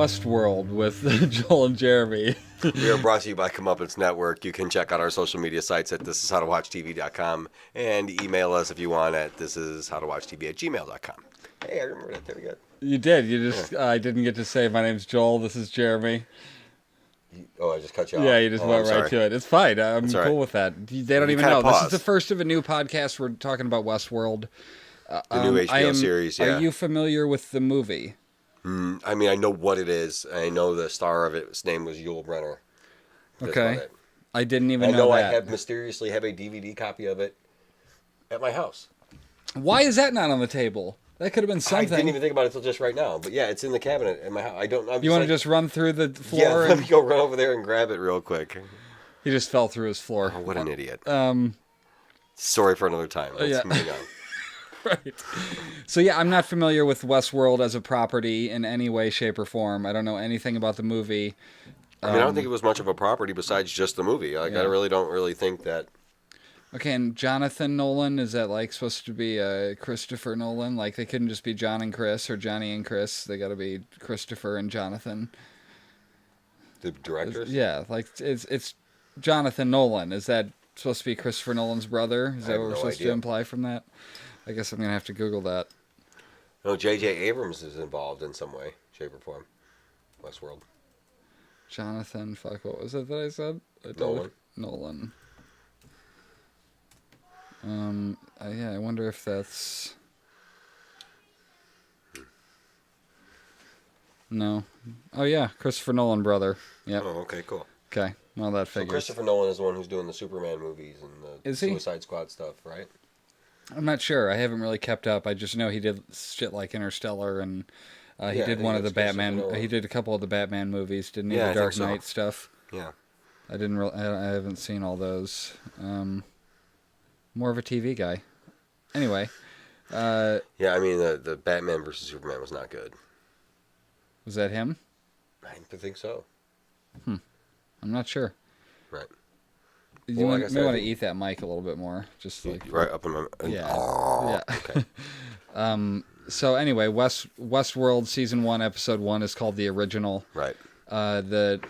Westworld with Joel and Jeremy. We are brought to you by Comeuppance Network. You can check out our social media sites at thishishowtowatchtv.com and email us if you want at thishishowtowatchtv@gmail.com. Hey, I remember that very good. You did. You just I didn't get to say my name's Joel. This is Jeremy. I just cut you off. Yeah, you just went right to it. It's fine. I'm cool with that. They don't even know. This is the first of a new podcast. We're talking about Westworld. The new HBO series, yeah. Are you familiar with the movie? I mean, I know what it is. I know the star of it. His name was Yul Brynner. That's okay. I didn't even know that. I mysteriously have a DVD copy of it at my house. Why is that not on the table? That could have been something. I didn't even think about it until just right now. But yeah, it's in the cabinet at my house. You want to just run through the floor? Yeah, let me go run over there and grab it real quick. He just fell through his floor. Oh, what an idiot. Sorry for another time. Let's move on. Right. So yeah, I'm not familiar with Westworld as a property in any way, shape, or form. I don't know anything about the movie. I don't think it was much of a property besides just the movie. I really don't think that. Okay, and Jonathan Nolan, is that supposed to be Christopher Nolan? Like they couldn't just be John and Chris or Johnny and Chris. They got to be Christopher and Jonathan. The directors? It's Jonathan Nolan. Is that supposed to be Christopher Nolan's brother? Is that what we're supposed to imply from that? I guess I'm going to have to Google that. No, J.J. Abrams is involved in some way, shape, or form. Westworld. Jonathan, what was it that I said? Nolan. I wonder if that's... No. Oh, yeah, Christopher Nolan brother. Yep. Oh, okay, cool. Okay, well, that figures. So Christopher Nolan is the one who's doing the Superman movies and the Suicide Squad stuff, right? I'm not sure. I haven't really kept up. I just know he did shit like Interstellar, and he did one of the Batman. He did a couple of the Batman movies, didn't he? The Dark Knight stuff. Yeah. I haven't seen all those. More of a TV guy. Anyway. Yeah, I mean the Batman versus Superman was not good. Was that him? I think so. I'm not sure. Right. You may want to eat that mic a little bit more, just right up in my. Yeah. Oh, yeah. Okay. So anyway, Westworld season 1, episode 1 is called The Original. Right. The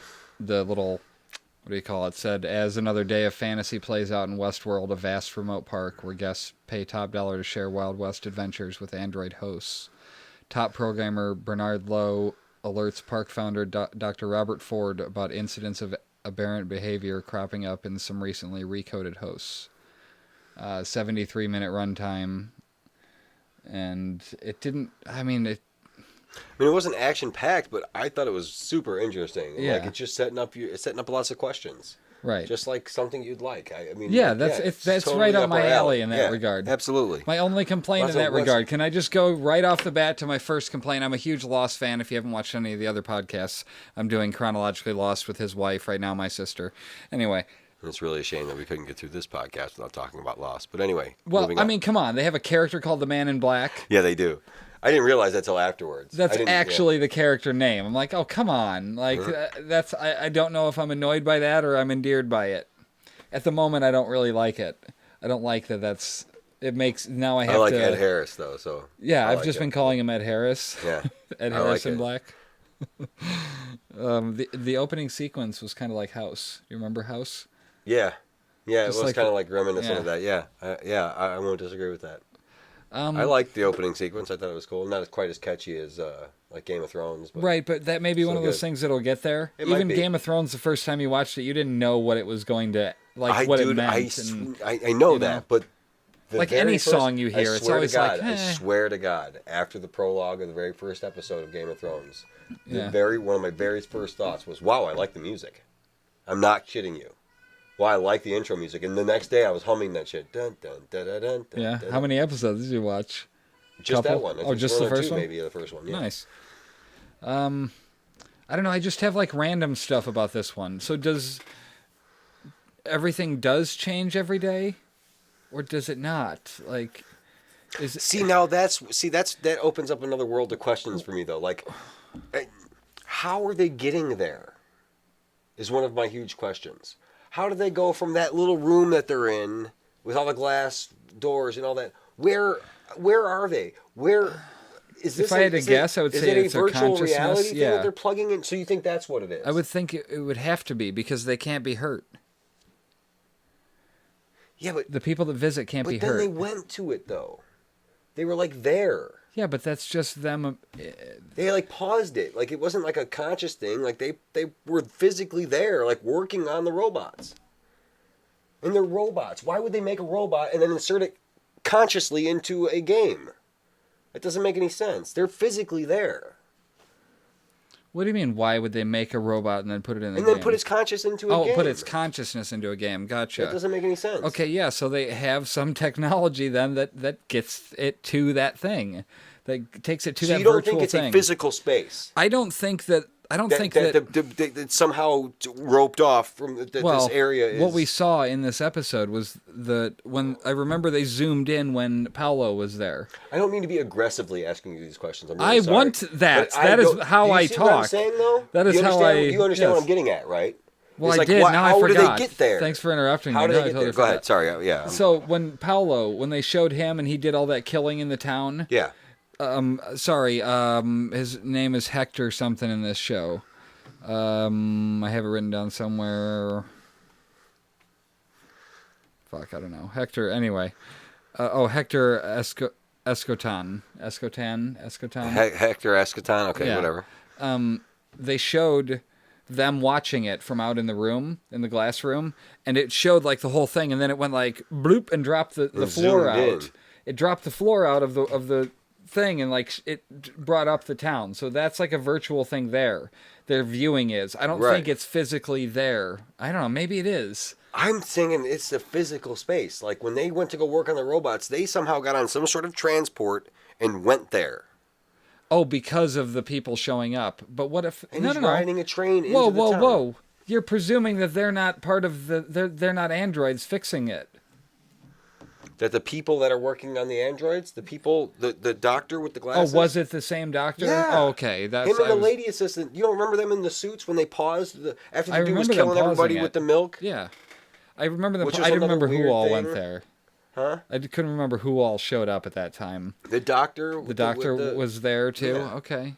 little, what do you call it? Said, as another day of fantasy plays out in Westworld, a vast remote park where guests pay top dollar to share Wild West adventures with android hosts. Top programmer Bernard Lowe alerts park founder Dr. Robert Ford about incidents of aberrant behavior cropping up in some recently recoded hosts. 73-minute runtime, and it didn't. It wasn't action packed, but I thought it was super interesting. Yeah, it's just setting up lots of questions. Right. Just like something you'd like. That's totally right up my alley in that regard. Absolutely. My only complaint in that regard, can I just go right off the bat to my first complaint? I'm a huge Lost fan. If you haven't watched any of the other podcasts, I'm doing Chronologically Lost with his wife right now, my sister. Anyway. It's really a shame that we couldn't get through this podcast without talking about Lost. But anyway. Well, come on. They have a character called the Man in Black. Yeah, they do. I didn't realize that till afterwards. That's actually the character name. I'm like, oh, come on. I don't know if I'm annoyed by that or I'm endeared by it. At the moment, I don't really like it. I don't like that it makes, now I have to... I like Ed Harris, though, so... Yeah, I've just been calling him Ed Harris. Yeah. Ed Harris in Black. The opening sequence was kind of like House. You remember House? Yeah. Yeah, it was kind of like reminiscent of that, yeah. I won't disagree with that. I liked the opening sequence. I thought it was cool. Not quite as catchy as like Game of Thrones. But right, but that may be one of those things that'll get there. Even Game of Thrones, the first time you watched it, you didn't know what it was going to, it meant. I know that, but... Like any song you hear, it's always like, I swear to God, after the prologue of the very first episode of Game of Thrones, one of my very first thoughts was, wow, I like the music. I'm not kidding you. Well, I like the intro music, and the next day I was humming that shit. Dun, dun, dun, dun, dun, yeah. Dun, How many episodes did you watch? Just that one. Just the first one? Maybe the first one. Yeah. Nice. I don't know. I just have random stuff about this one. So does everything change every day, or does it not? That opens up another world of questions for me though. How are they getting there? Is one of my huge questions. How do they go from that little room that they're in with all the glass doors and all that? Where are they? If I had to guess, I would say it's a virtual consciousness. reality thing Yeah. that they're plugging in? So you think that's what it is? I would think it would have to be because they can't be hurt. Yeah, but the people that visit can't be hurt. But then they went to it though. They were like there. Yeah, but that's just them. They like paused it. Like it wasn't like a conscious thing. Like they were physically there, like working on the robots. And they're robots. Why would they make a robot and then insert it consciously into a game? That doesn't make any sense. They're physically there. What do you mean, why would they make a robot and then put it in a game? And then put its conscious into a game. Oh, put its consciousness into a game. Gotcha. That doesn't make any sense. Okay, yeah, so they have some technology then that gets it to that thing. That takes it to that virtual thing. So you don't think it's a physical space? I don't think that... that somehow roped off from this area is... What we saw in this episode was when I remember they zoomed in when Paolo was there. I don't mean to be aggressively asking you these questions. I'm really sorry. Want that. That is how I talk. What I'm saying, though? That is how I... You understand what I'm getting at, right? Well, I did. Now I forgot. How did they get there? Than's for interrupting me. How did they get there? Go ahead. Sorry. Yeah. So when they showed him and he did all that killing in the town... Yeah. His name is Hector something in this show. I have it written down somewhere. Fuck, I don't know. Hector, anyway. Hector Escotan. Hector Escotan, okay, yeah. Whatever. They showed them watching it from out in the room, in the glass room, and it showed like the whole thing, and then it went like bloop and dropped the floor out. In. It dropped the floor out of the thing, and like it brought up the town. So that's like a virtual thing there. Their viewing is. I don't think it's physically there. I don't know. Maybe it is. I'm thinking it's the physical space. Like when they went to go work on the robots, they somehow got on some sort of transport and went there. Oh, because of the people showing up. But what if... And he's riding a train into the town. Whoa. You're presuming that they're not part of the... They're not androids fixing it. That the people that are working on the androids, the people, the doctor with the glasses. Oh, was it the same doctor? Yeah. Oh, okay. Him and the lady assistant. You don't remember them in the suits when they paused after the dude was killing everybody with the milk? Yeah. I remember them. I didn't remember who all went there. Huh? I couldn't remember who all showed up at that time. The doctor? The doctor was there too? Yeah. Okay.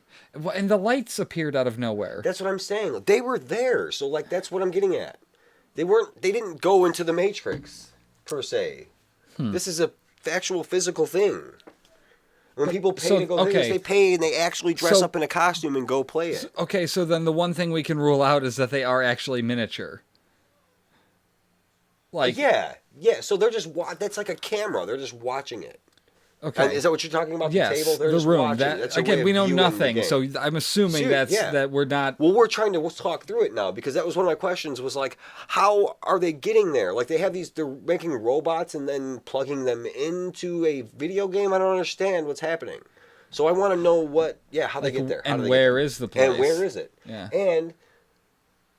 And the lights appeared out of nowhere. That's what I'm saying. They were there. So, like, that's what I'm getting at. They didn't go into the Matrix, per se. This is a actual physical thing. When people pay to go there, they pay and they actually dress up in a costume and go play it. Okay, so then the one thing we can rule out is that they are actually miniature. Like yeah. So they're just that's like a camera. They're just watching it. Okay. And is that what you're talking about? Yes, the table? They're the just room. Watching. Again, we know nothing, so I'm assuming that we're not... Well, we're trying to talk through it now, because that was one of my questions, was like, how are they getting there? Like, they're making robots and then plugging them into a video game? I don't understand what's happening. So I want to know how they get there. And where is the place? And where is it? Yeah. And...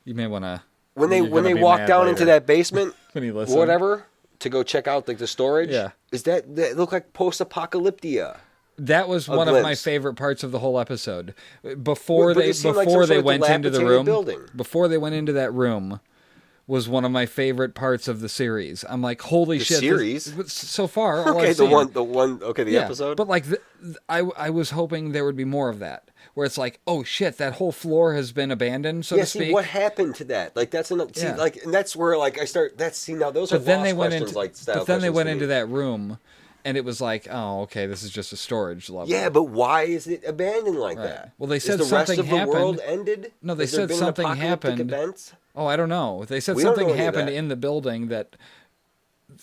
You may want to... When they walk down into that basement, when you listen. whatever... to go check out the storage. Yeah. Is that look like post-apocalyptia? That was one of my favorite parts of the whole episode. Before they went into the room, before they went into that room, was one of my favorite parts of the series. I'm like, holy shit! Series so far. Okay, the episode. But like, I was hoping there would be more of that. Where it's like, oh shit, that whole floor has been abandoned, so to speak. See, what happened to that? Like, that's and that's where like I start. Now those are lost questions. But then they went into that room, and it was like, oh, okay, this is just a storage level. Yeah, but why is it abandoned like that? Well, they said the something rest of happened. The world ended. No, they said something happened. Events? Oh, I don't know. They said something happened in the building that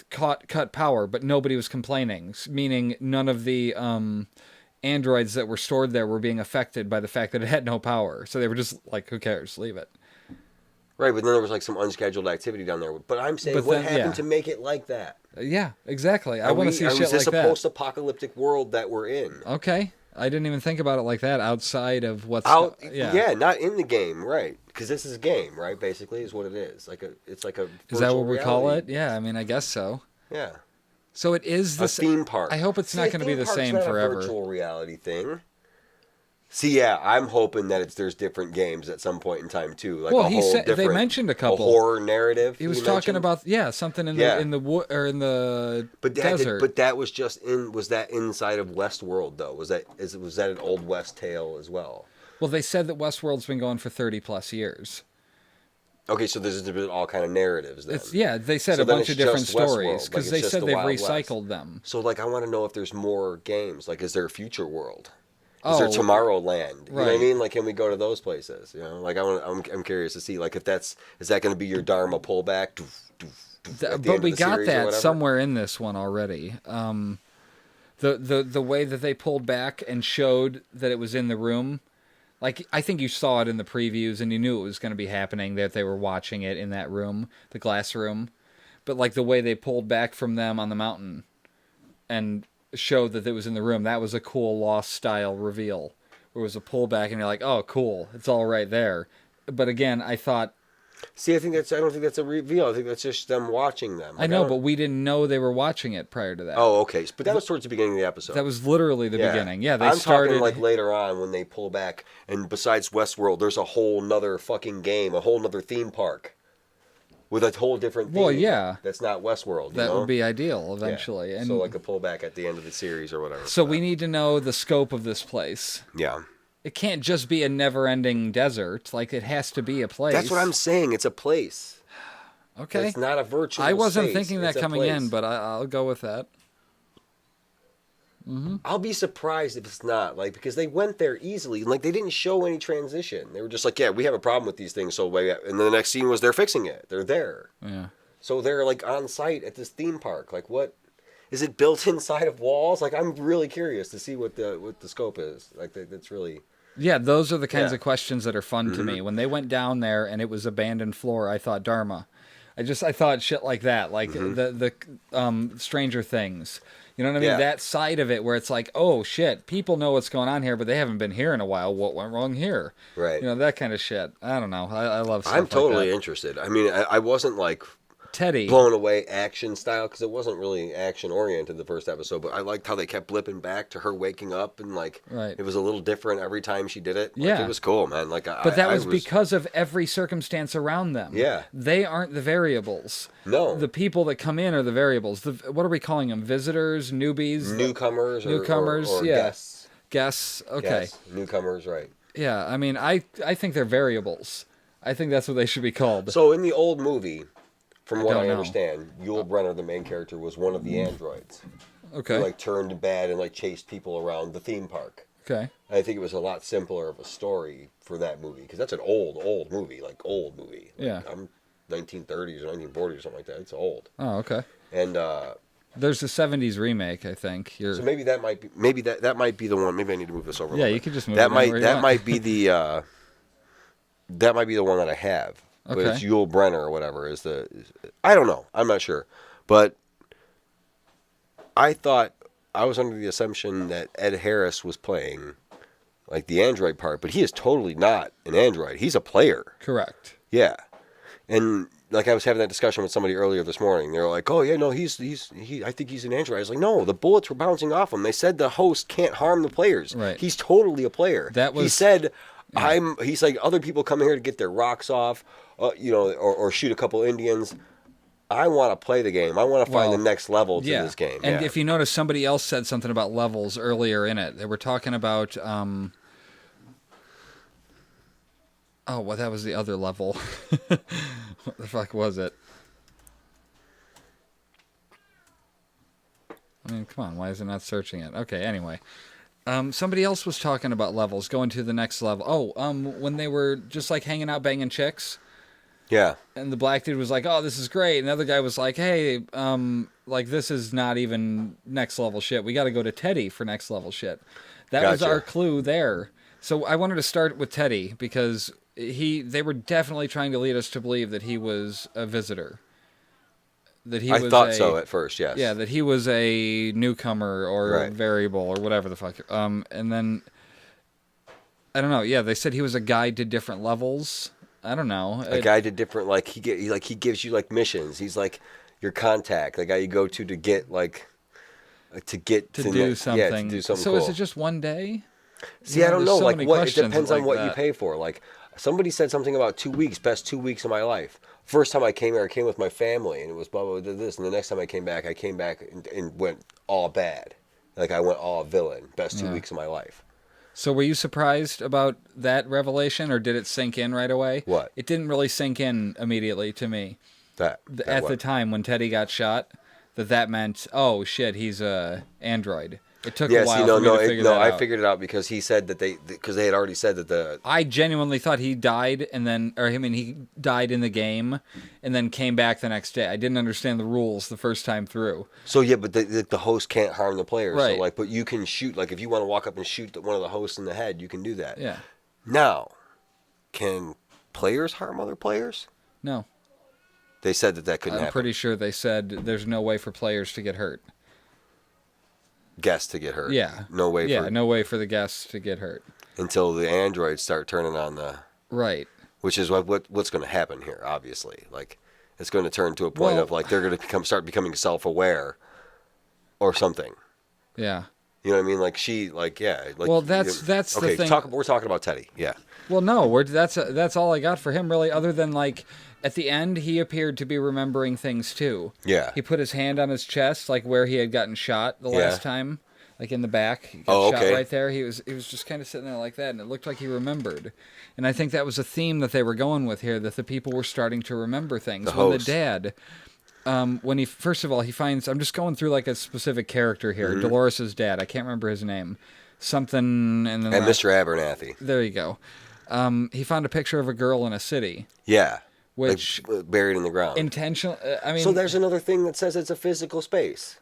cut power, but nobody was complaining. Meaning, none of the androids that were stored there were being affected by the fact that it had no power. So they were just like, who cares? Leave it. Right, but then there was like some unscheduled activity down there. But I'm saying, what happened to make it like that? Yeah, exactly. I want to see shit like that. Is this a post-apocalyptic world that we're in? Okay. I didn't even think about it like that outside of what's... Yeah, not in the game, right. Because this is a game, right, basically, is what it is. It's like a Is that what we call it? Yeah, I mean, I guess so. Yeah. So it is a theme park. I hope it's not going to be the same forever. A virtual reality thing. See, yeah, I'm hoping that there's different games at some point in time too, like Well, a he whole said they different, mentioned a a couple. horror narrative. He was talking mentioned. about something in Yeah. the wood or in the But desert. that was just in. Was that inside of Westworld though? Was that an Old West tale as well? Well, they said that Westworld's been going for 30 plus years. Okay, so there's all kind of narratives then. They said So a then bunch it's of different just stories Westworld, because like they it's just said the they've Wild recycled West. them. So like I want to know if there's more games. Like, is there a future world? Is Oh, there Tomorrowland? You know what I right. mean? Like, can we go to those places? You know, like I'm curious to see like if is that going to be your Dharma pullback? But we got that somewhere in this one already. The way that they pulled back and showed that it was in the room, like I think you saw it in the previews and you knew it was going to be happening, that they were watching it in that room, the glass room. But like the way they pulled back from them on the mountain and showed that it was in the room, that was a cool Lost style reveal. Where it was a pullback and you're like, oh, cool, it's all right there. But again, I thought. See, I don't think that's a reveal. I think that's just them watching them. Like, I know, but we didn't know they were watching it prior to that. Oh, okay. But that was towards the beginning of the episode. That was literally the beginning. Yeah, I'm talking like later on when they pull back, and besides Westworld, there's a whole nother fucking game, a whole nother theme park with a whole different theme. Well, yeah. That's not Westworld. That would be ideal eventually. Yeah. And so like a pullback at the end of the series or whatever. So we need to know the scope of this place. Yeah. It can't just be a never-ending desert. Like, it has to be a place. That's what I'm saying. It's a place. Okay. It's not a virtual I wasn't space. thinking that It's coming in, but I'll go with that. Mm-hmm. I'll be surprised if it's not, like, because they went there easily. Like, they didn't show any transition. They were just like, yeah, we have a problem with these things, so and then the next scene was they're fixing it. They're there. Yeah. So they're, like, on site at this theme park. Like, what? Is it built inside of walls? Like, I'm really curious to see what the scope is. Like, that's really... Yeah, those are the kinds of questions that are fun to me. When they went down there and it was abandoned floor, I thought Dharma. I thought shit like that, like the Stranger Things. You know what I mean? Yeah. That side of it where it's like, oh shit, people know what's going on here, but they haven't been here in a while. What went wrong here? Right. You know, that kind of shit. I don't know. I love stuff I'm like totally that. interested. I mean, I wasn't like Teddy blown away action style because it wasn't really action oriented the first episode, but I liked how they kept blipping back to her waking up and like it was a little different every time she did it. Like, yeah, it was cool, man. Like, but that was because of every circumstance around them. Yeah, they aren't the variables. No, the people that come in are the variables. What are we calling them? Visitors, newbies, newcomers, or yeah, guests. Okay, yes. Newcomers, right? Yeah, I mean, I think they're variables. I think that's what they should be called. So in the old movie, from what I understand, Yul Brynner, the main character, was one of the androids. Okay. Who, like, turned bad and like chased people around the theme park. Okay. And I think it was a lot simpler of a story for that movie because that's an old movie, like old movie. Like, yeah. I'm 1930s or 1940s or something like that. It's old. Oh, okay. And there's a 70s remake, I think. So maybe that might be that might be the one. Maybe I need to move this over. Yeah, you could just move that. That might be the that might be the one that I have. Okay. But it's Yul Brynner or whatever I don't know. I'm not sure. But I was under the assumption that Ed Harris was playing like the android part, but he is totally not an android. He's a player. Correct. Yeah. And like I was having that discussion with somebody earlier this morning. They were like, "Oh yeah, no, I think he's an android." I was like, "No, the bullets were bouncing off him. They said the host can't harm the players. Right. He's totally a player." He said, yeah. He's like, other people come here to get their rocks off, or shoot a couple Indians. I want to play the game. I want to find the next level to this game. And if you notice, somebody else said something about levels earlier in it. They were talking about, that was the other level. What the fuck was it? I mean, come on, why is it not searching it? Okay, anyway. Somebody else was talking about levels, going to the next level. When they were just like hanging out banging chicks. Yeah. And the black dude was like, "Oh, this is great." And the other guy was like, "Hey, like this is not even next level shit. We got to go to Teddy for next level shit." That was our clue there. So I wanted to start with Teddy because they were definitely trying to lead us to believe that he was a visitor. I thought so at first, yes. Yeah, that he was a newcomer or a variable or whatever the fuck. And then I don't know. Yeah, they said he was a guide to different levels. I don't know. A guide to different, like he gives you like missions. He's like your contact, the guy you go to get like to do something. Yeah, to do something. So cool. Is it just one day? See, I don't know. there's so Like, many what? It questions depends like on what you that. pay for. Like, somebody said something about 2 weeks, best 2 weeks of my life. First time I came here, I came with my family, and it was blah blah blah this. And the next time I came back and went all bad. Like I went all villain. Best 2 weeks of my life. So were you surprised about that revelation, or did it sink in right away? What? It didn't really sink in immediately to me. That At the what? time when Teddy got shot, that meant, oh shit, he's a android. It took a Yeah, see, while no, for me no, to figure that I out. figured it out because he said that because they had already said that the. I genuinely thought he died he died in the game and then came back the next day. I didn't understand the rules the first time through. So yeah, but the host can't harm the players. Right. So like, but you can shoot. Like if you want to walk up and shoot one of the hosts in the head, you can do that. Yeah. Now, can players harm other players? No. They said that couldn't I'm happen. pretty sure they said there's no way for players to get hurt. Guests to get hurt. Yeah. No way. No way for the guests to get hurt. Until the androids start turning on the. Right. Which is what's going to happen here. Obviously, like it's going to turn to a point of like they're going to start becoming self-aware, or something. Yeah. You know what I mean? Like yeah. Like, well, that's the thing. We're talking about Teddy. Yeah. Well, no, that's all I got for him really. Other than like at the end, he appeared to be remembering things too. Yeah. He put his hand on his chest, like where he had gotten shot the last time, like in the back. He got shot right there. He was just kind of sitting there like that, and it looked like he remembered. And I think that was a theme that they were going with here, that the people were starting to remember things. The dad, when he first of all he finds, I'm just going through like a specific character here, Dolores' dad. I can't remember his name. Something and Mr. Abernathy. There you go. He found a picture of a girl in a city. Yeah. Which like, buried in the ground. Intentional. So there's another thing that says it's a physical space.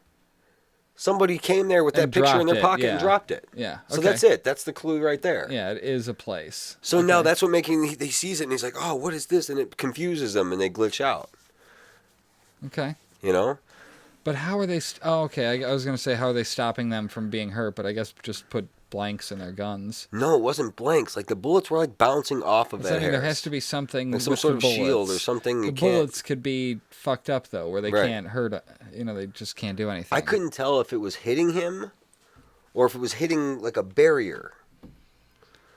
Somebody came there with that picture in their pocket and dropped it. Yeah. So that's it. That's the clue right there. Yeah, it is a place. So now that's what he sees it and he's like, oh, what is this? And it confuses them and they glitch out. Okay. You know? But how are they? Okay. I was going to say, how are they stopping them from being hurt? But I guess just put blanks in their guns. No, it wasn't blanks. Like the bullets were like bouncing off of that. There has to be something, like some sort of shield or something. The bullets could be fucked up though, where they can't hurt. They just can't do anything. I couldn't tell if it was hitting him, or if it was hitting like a barrier.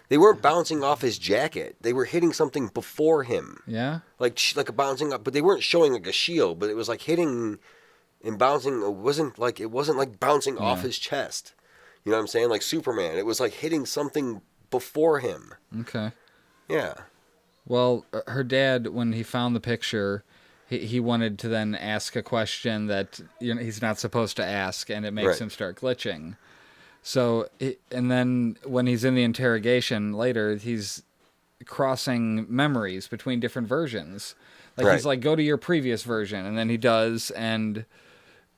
They weren't bouncing off his jacket. They were hitting something before him. Yeah. Like a bouncing up, but they weren't showing like a shield. But it was like hitting and bouncing. It wasn't like bouncing off his chest. You know what I'm saying? Like Superman. It was like hitting something before him. Okay. Yeah. Well, her dad, when he found the picture, he wanted to then ask a question that he's not supposed to ask, and it makes him start glitching. So, and then when he's in the interrogation later, he's crossing memories between different versions. Like he's like, go to your previous version, and then he does, and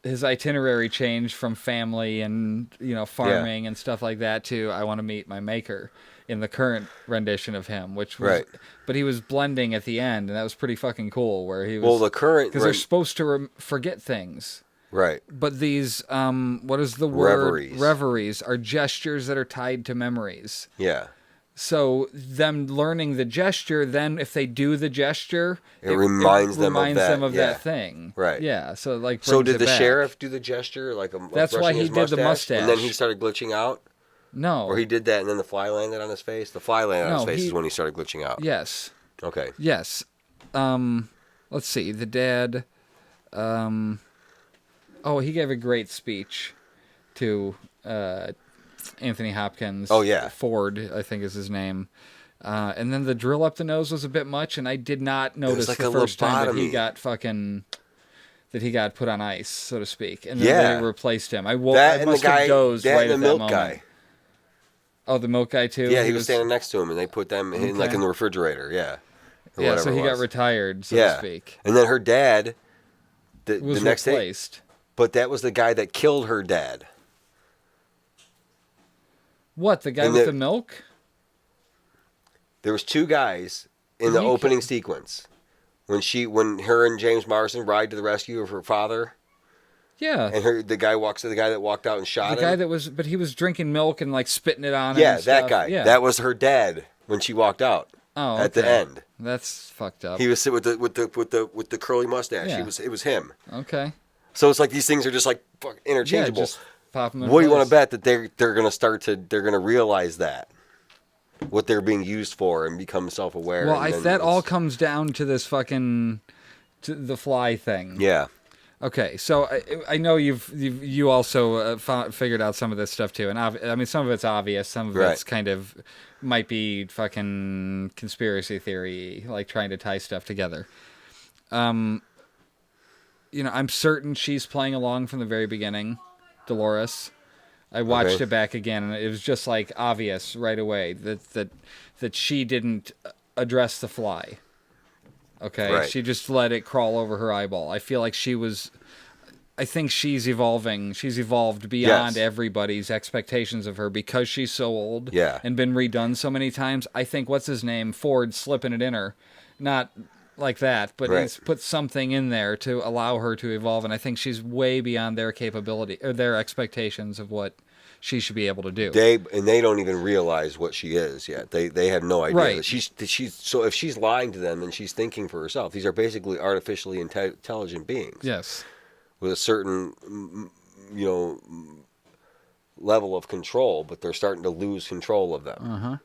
his itinerary changed from family and farming and stuff like that to I want to meet my maker in the current rendition of him, which was but he was blending at the end, and that was pretty fucking cool. Where he was the current because they're supposed to forget things, right? But these what is the word? Reveries are gestures that are tied to memories. Yeah. So them learning the gesture, then if they do the gesture, it reminds them of that thing. Right. Yeah. So So did the sheriff do the gesture? That's why he did the mustache. And then he started glitching out? No. Or he did that and then the fly landed on his face? The fly landed on his face is when he started glitching out. Yes. Okay. Yes. Let's see. The dad he gave a great speech to Anthony Hopkins. Oh, yeah. Ford, I think is his name. And then the drill up the nose was a bit much, and I did not notice the first time that he got put on ice, so to speak. And then they replaced him. I must have dozed right at that moment. Guy. Oh, the milk guy too? Yeah, he was standing next to him, and they put them in in the refrigerator, Yeah, so he got retired, so to speak. And then her dad, the was next replaced. day, but that was the guy that killed her dad. What, the guy with the milk? There was two guys in the opening sequence when her and James Marsden ride to the rescue of her father. Yeah. And the guy that walked out and shot him. The guy but he was drinking milk and like spitting it on him. Yeah, that guy. Yeah. That was her dad when she walked out. Oh, at the end. That's fucked up. He was with the curly mustache. Yeah. It was him. Okay. So it's like these things are just like interchangeable. pop them in What do you want place. to bet that they're gonna realize that what they're being used for and become self-aware? Well, and then that all comes down to this fucking to the fly thing. Yeah. Okay, so I know you also figured out some of this stuff too, and I mean some of it's obvious, some of it's kind of might be fucking conspiracy theory, like trying to tie stuff together. I'm certain she's playing along from the very beginning, Dolores. I watched it back again, and it was just like obvious right away that she didn't address the fly. Okay, Right. she just let it crawl over her eyeball. I feel like I think she's evolving. She's evolved beyond everybody's expectations of her because she's so old and been redone so many times. I think, what's his name? Ford slipping it in her. Not like that, but he's put something in there to allow her to evolve, and I think she's way beyond their capability or their expectations of what she should be able to do. They don't even realize what she is yet. They have no idea. Right. That she's so if she's lying to them, then she's thinking for herself. These are basically artificially intelligent beings. Yes. With a certain level of control, but they're starting to lose control of them.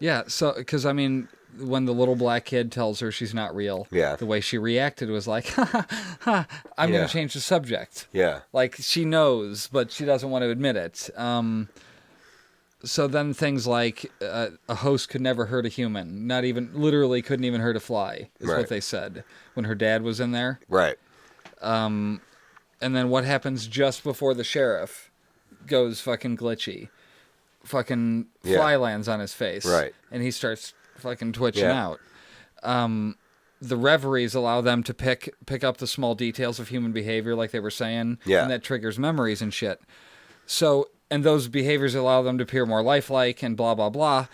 Yeah, so because I mean, when the little black kid tells her she's not real, the way she reacted was like, I'm going to change the subject. Yeah. Like, she knows, but she doesn't want to admit it. So then things like a host could never hurt a human, literally couldn't even hurt a fly, is what they said when her dad was in there. Right. And then what happens just before the sheriff goes fucking glitchy? Fucking fly lands on his face. Right. And he starts fucking twitching out. The reveries allow them to pick up the small details of human behavior, like they were saying. Yeah. And that triggers memories and shit. So, and those behaviors allow them to appear more lifelike and blah, blah, blah.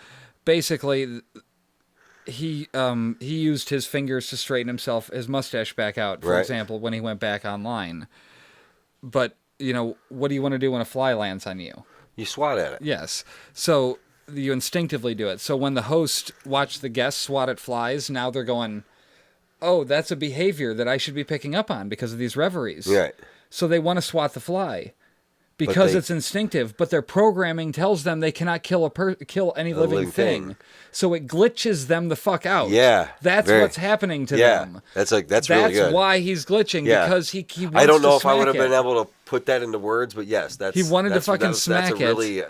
Basically, he used his fingers to straighten his mustache back out, for example, when he went back online. But, what do you want to do when a fly lands on you? You swat at it. Yes. So you instinctively do it. So when the host watched the guests swat at flies, now they're going, oh, that's a behavior that I should be picking up on because of these reveries. Right. So they want to swat the fly because it's instinctive, but their programming tells them they cannot kill any living thing. So it glitches them the fuck out. Yeah. That's what's happening to them. That's really good. That's why he's glitching, because he wants I don't know to if I would have smack been able to put that into words, but yes, he wanted to fucking smack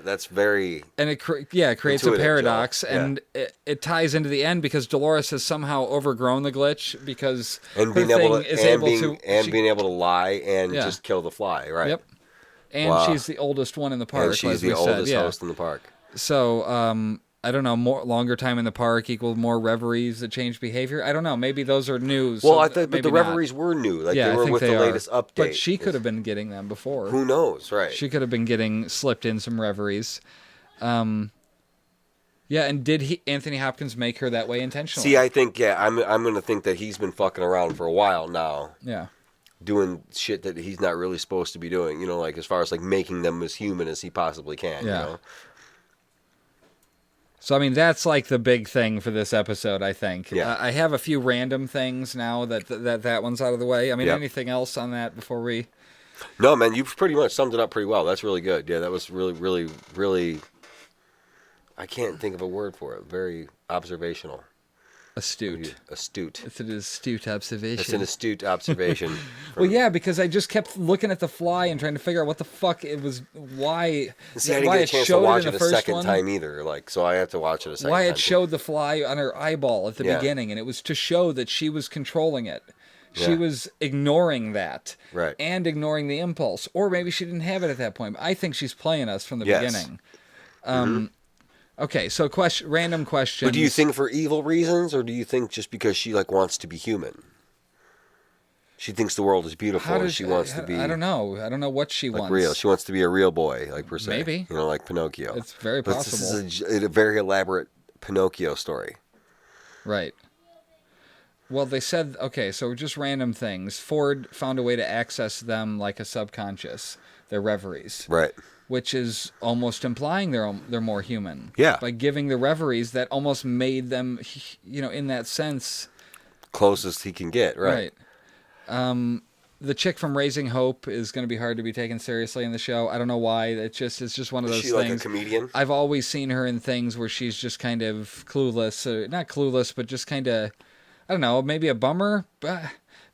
that's very and it creates a paradox, and it ties into the end because Dolores has somehow overgrown the glitch because being able to lie and just kill the fly, right? Yep. And she's the oldest one in the park. And she's the oldest host in the park. So I don't know, longer time in the park equals more reveries that change behavior. I don't know. Maybe those are news. Well, I thought, but the reveries were new. Like they were with the latest update. But she could have been getting them before. Who knows, right? She could have been slipped in some reveries. Yeah, and did Anthony Hopkins make her that way intentionally? See, I think, I'm going to think that he's been fucking around for a while now. Yeah. Doing shit that he's not really supposed to be doing, like as far as like making them as human as he possibly can, you know? So, I mean, that's like the big thing for this episode, I think. Yeah. I have a few random things now that one's out of the way. I mean, anything else on that before we... No, man, you've pretty much summed it up pretty well. That's really good. Yeah, that was really, really, really... I can't think of a word for it. Very observational. Astute. It's an astute observation. It's an astute observation. Well, yeah, because I just kept looking at the fly and trying to figure out what the fuck it was, why... See, I didn't get a chance to watch it a second time either, so I have to watch it a second time. Why it showed the fly on her eyeball at the beginning, and it was to show that she was controlling it. She was ignoring that. Right. And ignoring the impulse. Or maybe she didn't have it at that point. I think she's playing us from the beginning. Okay, so random question. But do you think for evil reasons, or do you think just because she wants to be human? She thinks the world is beautiful and she wants to be... I don't know. I don't know what she wants. Real. She wants to be a real boy, per se. Maybe. Like Pinocchio. It's very possible. But this is a very elaborate Pinocchio story. Right. Well, they said, okay, so just random things. Ford found a way to access them like a subconscious, their reveries. Right. Which is almost implying they're more human. Yeah. By giving the reveries that almost made them, in that sense... Closest he can get, right. the chick from Raising Hope is going to be hard to be taken seriously in the show. I don't know why. It's just one of those Is she things. like a comedian? I've always seen her in things where she's just kind of clueless, not clueless, but just kind of, I don't know, maybe a bummer. But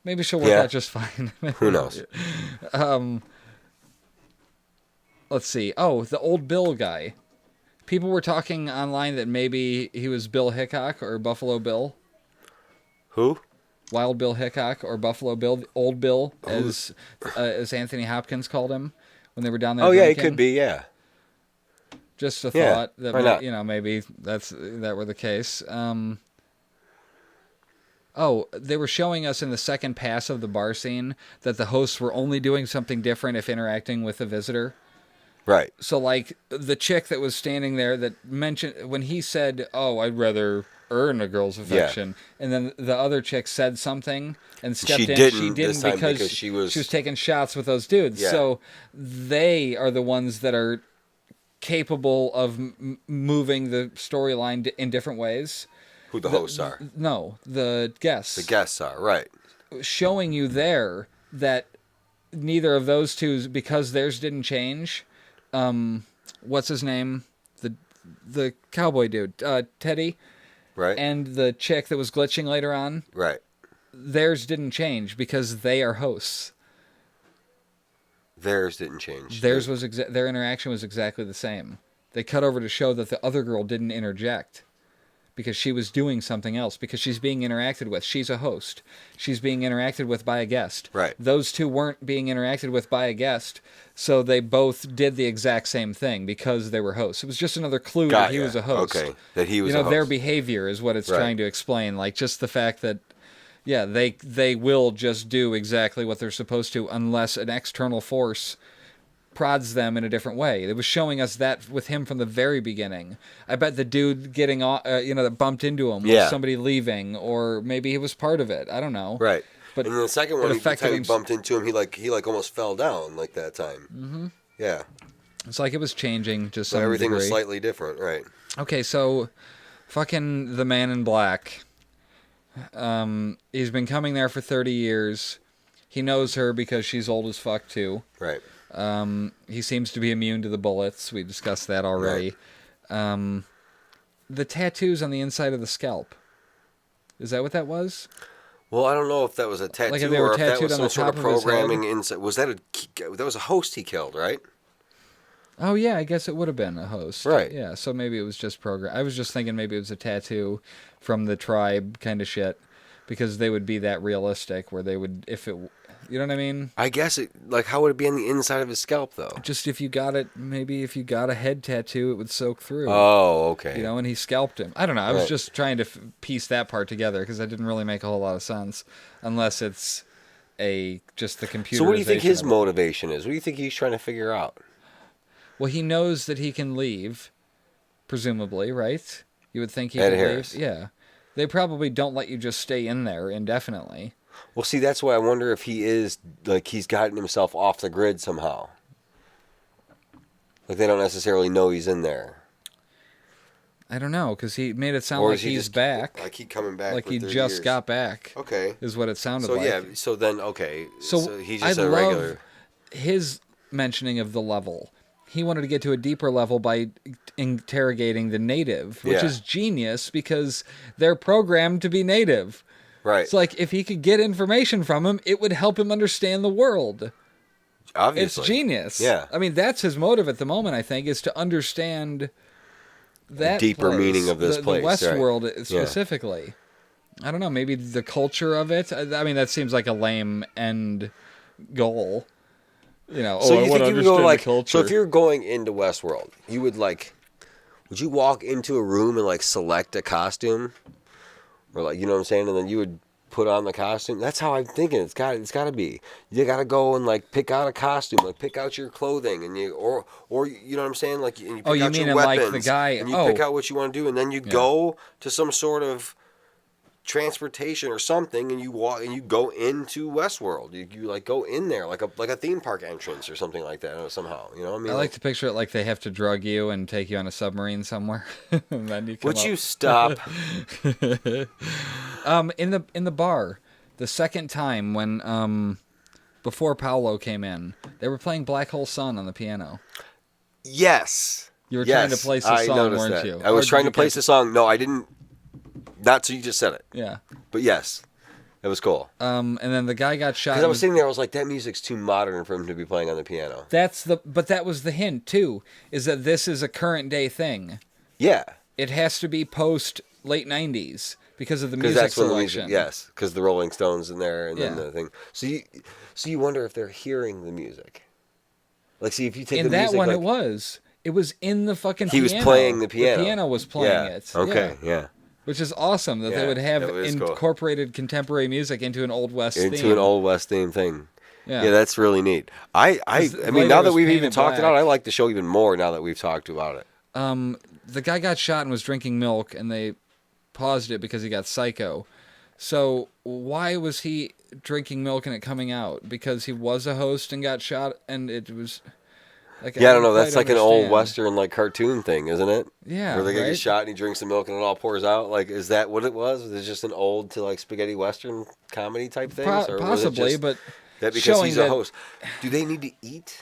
maybe she'll work out just fine. Who knows? Let's see. Oh, the old Bill guy. People were talking online that maybe he was Bill Hickok or Buffalo Bill. Who? Wild Bill Hickok or Buffalo Bill, Old Bill, as Anthony Hopkins called him when they were down there. Oh yeah, drinking. it could be. Yeah. Just a thought that why not? maybe that were the case. Oh, they were showing us in the second pass of the bar scene that the hosts were only doing something different if interacting with the visitor. Right. So, like, the chick that was standing there that mentioned, when he said, oh, I'd rather earn a girl's affection, and then the other chick said something and stepped in. She didn't because she was taking shots with those dudes. Yeah. So, they are the ones that are capable of moving the storyline in different ways. Who the hosts are. No, the guests. The guests are, right. Showing you there that neither of those two, because theirs didn't change... what's his name? The cowboy dude, Teddy, right? And the chick that was glitching later on, right? Theirs didn't change because they are hosts. Theirs didn't change. Theirs was their interaction was exactly the same. They cut over to show that the other girl didn't interject because she was doing something else, because she's being interacted with. She's a host. She's being interacted with by a guest. Right. Those two weren't being interacted with by a guest, so they both did the exact same thing because they were hosts. It was just another clue that he was a host. Okay, that he was a host. Their behavior is what it's trying to explain. Like, just the fact that, yeah, they will just do exactly what they're supposed to unless an external force prods them in a different way. It was showing us that with him from the very beginning. I bet the dude getting that bumped into him was somebody leaving, or maybe he was part of it. I don't know. Right. But in the second one, he bumped into him. He almost fell down like that time. Mm-hmm. Yeah. It's like it was changing just some everything degree. was slightly different, right? Okay, so fucking the Man in Black. He's been coming there for 30 years. He knows her because she's old as fuck too. Right. He seems to be immune to the bullets. We discussed that already. Right. The tattoos on the inside of the scalp. Is that what that was? Well, I don't know if that was a tattoo or if that was some sort of programming inside. Was that that was a host he killed, right? Oh yeah, I guess it would have been a host. Right. Yeah, so maybe it was just program. I was just thinking maybe it was a tattoo from the tribe kind of shit, because they would be that realistic where they would, if it, you know what I mean? I guess how would it be on the inside of his scalp though? Just if you got it, maybe if you got a head tattoo, it would soak through. Oh, okay. And he scalped him. I don't know. I was just trying to piece that part together because that didn't really make a whole lot of sense, unless it's just the computer. So what do you think his motivation is? What do you think he's trying to figure out? Well, he knows that he can leave, presumably, right? You would think he Ed could Harris. leave. Yeah. They probably don't let you just stay in there indefinitely. Well, see, that's why I wonder if he is, he's gotten himself off the grid somehow. Like, they don't necessarily know he's in there. I don't know, because he made it sound like he's back. Like he coming back. Like he just got back. Okay. Is what it sounded like. So, yeah, so then, okay. So he's just I a regular. love his mentioning of the level. He wanted to get to a deeper level by interrogating the native, which is genius because they're programmed to be native. Right. It's like if he could get information from him, it would help him understand the world. Obviously. It's genius. Yeah. I mean, that's his motive at the moment, I think, is to understand that the deeper meaning of this place. The Westworld specifically. I don't know, maybe the culture of it. I mean, that seems like a lame end goal. So you think you would go so if you're going into Westworld, you would would you walk into a room and select a costume, or you know what I'm saying, and then you would put on the costume? That's how I'm thinking. It's got to be. You got to go and pick out a costume, pick out your clothing, and you or you know what I'm saying, and you pick out your weapons, the guy, and you pick out what you want to do, and then you go to some sort of transportation or something, and you walk and you go into Westworld. You go in there like a theme park entrance or something like that somehow. You know what I mean? I like to picture it like they have to drug you and take you on a submarine somewhere. And then you come Would you stop? In the bar, the second time when before Paolo came in, they were playing Black Hole Sun on the piano. Yes. You were trying to place a song, weren't that. you? I was trying to place a song. No, I didn't. Not so you just said it. Yeah. But yes, it was cool. And then the guy got shot. Because I was sitting there, I was like, that music's too modern for him to be playing on the piano. But that was the hint too, is that this is a current day thing. Yeah. It has to be post late 90s because of the music that's selection. Yes, because the Rolling Stones in there and then the thing. So you wonder if they're hearing the music. Like, see if you take in the music. In that one, like, it was in the fucking piano. He was playing the piano. The piano was playing it. Okay, yeah. Which is awesome that they would have incorporated contemporary music into an Old West theme. Into an Old West theme thing. Yeah. Yeah, that's really neat. I mean, now that we've even talked it out, I like the show even more now that we've talked about it. The guy got shot and was drinking milk, and they paused it because he got psycho. So why was he drinking milk and it coming out? Because he was a host and got shot, and it was... Like, I don't know. That's like an old Western like cartoon thing, isn't it? Yeah, where they get shot and he drinks the milk and it all pours out. Like, is that what it was? Was it just an old to like spaghetti Western comedy type thing? Possibly, but that because he's a host. Do they need to eat?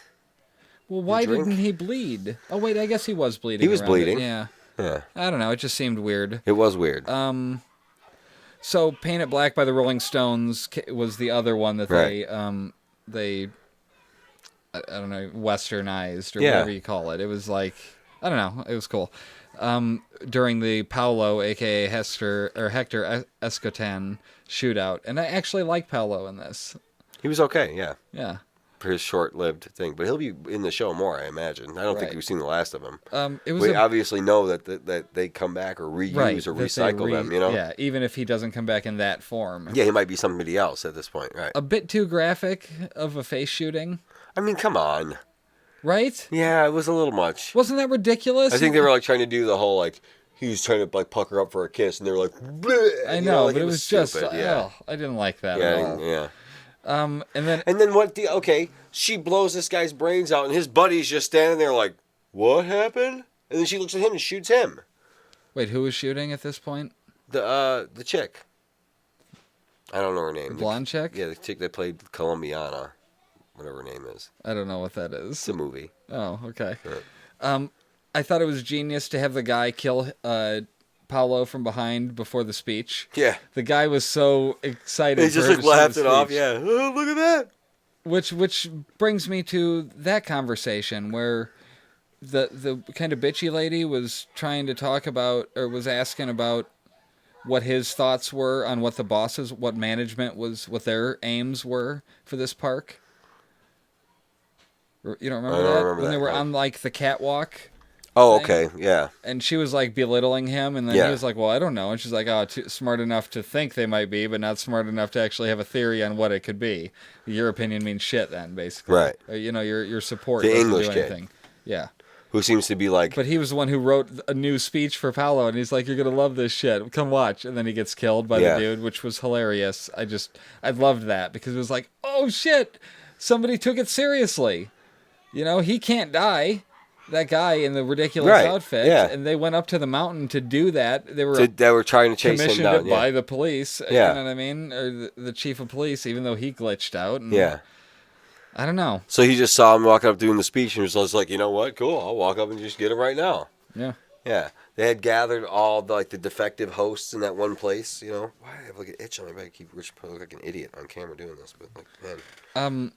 Well, why didn't he bleed? Oh wait, I guess he was bleeding. He was bleeding. Yeah. I don't know. It just seemed weird. It was weird. So Paint It Black by the Rolling Stones was the other one that they I don't know, westernized or whatever you call it. It was like, I don't know, it was cool. During the Paolo, aka Hector Escotan shootout, and I actually like Paolo in this. He was okay, yeah. Yeah. For his short-lived thing, but he'll be in the show more, I imagine. I don't think we've seen the last of him. We obviously know that they come back or reuse or recycle them, you know? Yeah, even if he doesn't come back in that form. Yeah, he might be somebody else at this point, right? A bit too graphic of a face shooting. I mean, come on. Right? Yeah, it was a little much. Wasn't that ridiculous? I think they were like trying to do the whole like he was trying to like pucker up for a kiss, and they were like, bleh, I know, like, but it was just I didn't like that at all. Yeah. And then what? She blows this guy's brains out, and his buddy's just standing there like, what happened? And then she looks at him and shoots him. Wait, who was shooting at this point? The chick. I don't know her name. The blonde chick? Yeah, the chick that played Colombiana. Whatever her name is. I don't know what that is. It's a movie. Oh, okay. Right. I thought it was genius to have the guy kill Paolo from behind before the speech. Yeah. The guy was so excited. He just like laughed it off. Yeah. Oh, look at that. Which brings me to that conversation where the kind of bitchy lady was trying to talk about, or was asking about what his thoughts were on what the bosses, what management was, what their aims were for this park. You don't remember that? When they were on like the catwalk. Oh, okay, yeah. And she was like belittling him, and then he was like, "Well, I don't know." And she's like, "Oh, smart enough to think they might be, but not smart enough to actually have a theory on what it could be. Your opinion means shit, then, basically. Right? You know, your support the doesn't English do anything. Kid. Yeah. Who seems to be like... But he was the one who wrote a new speech for Paolo, and he's like, "You're gonna love this shit. Come watch." And then he gets killed by the dude, which was hilarious. I loved that because it was like, oh shit, somebody took it seriously. You know, he can't die. That guy in the ridiculous outfit, and they went up to the mountain to do that. They were trying to chase him down by the police. You know what I mean, or the chief of police, even though he glitched out. And I don't know. So he just saw him walking up doing the speech, and he was like, "You know what? Cool. I'll walk up and just get him right now." Yeah. Yeah. They had gathered all the defective hosts in that one place. You know, why do I have like an itch on my back? I keep looking like an idiot on camera doing this, but like, man.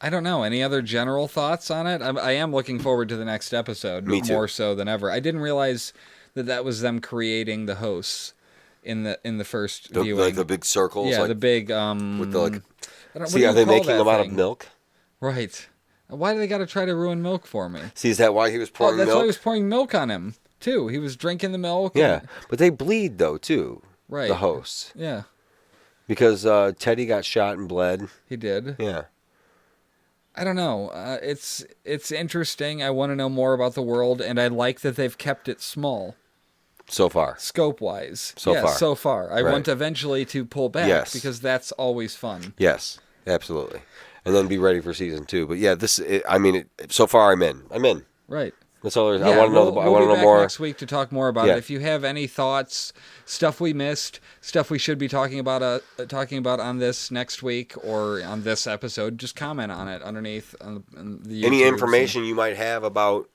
I don't know. Any other general thoughts on it? I am looking forward to the next episode. Me too. More so than ever. I didn't realize that was them creating the hosts in the first viewing. Like the big circles? Yeah, the big... with the, like... See, are they making them out of milk? Right. Why do they got to try to ruin milk for me? See, is that why he was pouring milk? That's why he was pouring milk on him, too. He was drinking the milk. Yeah, but they bleed, though, too. Right. The hosts. Yeah. Because Teddy got shot and bled. He did. Yeah. I don't know. It's interesting. I want to know more about the world, and I like that they've kept it small. So far. Scope-wise. So far. I want eventually to pull back, because that's always fun. Yes, absolutely. And then be ready for season 2. But yeah, so far I'm in. Right. That's all. Yeah, I want to know. I want to know back more next week to talk more about it. If you have any thoughts, stuff we missed, stuff we should be talking about on this next week or on this episode, just comment on it underneath on the Any YouTubes information you might have about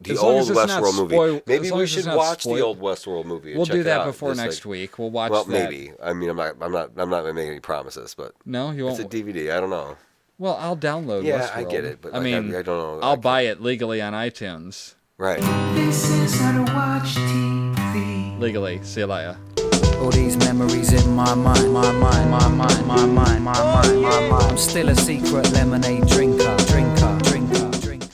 the as long old as it's not Westworld movie. spoil- Maybe as long we as it's should not watch spoil- the old Westworld movie. And We'll check do it that out. before Just next week. We'll watch well, that. maybe. I mean, I'm not making any promises, but No, you won't. it's a DVD. I don't know. Well, I'll download. Yeah, Westworld. I get it, but I like, mean, I don't know. I'll buy it legally on iTunes. Right. This is how to watch TV. Legally. See you later. All these memories in my mind, my mind, my mind, my mind, my mind, my mind. I'm still a secret lemonade drinker.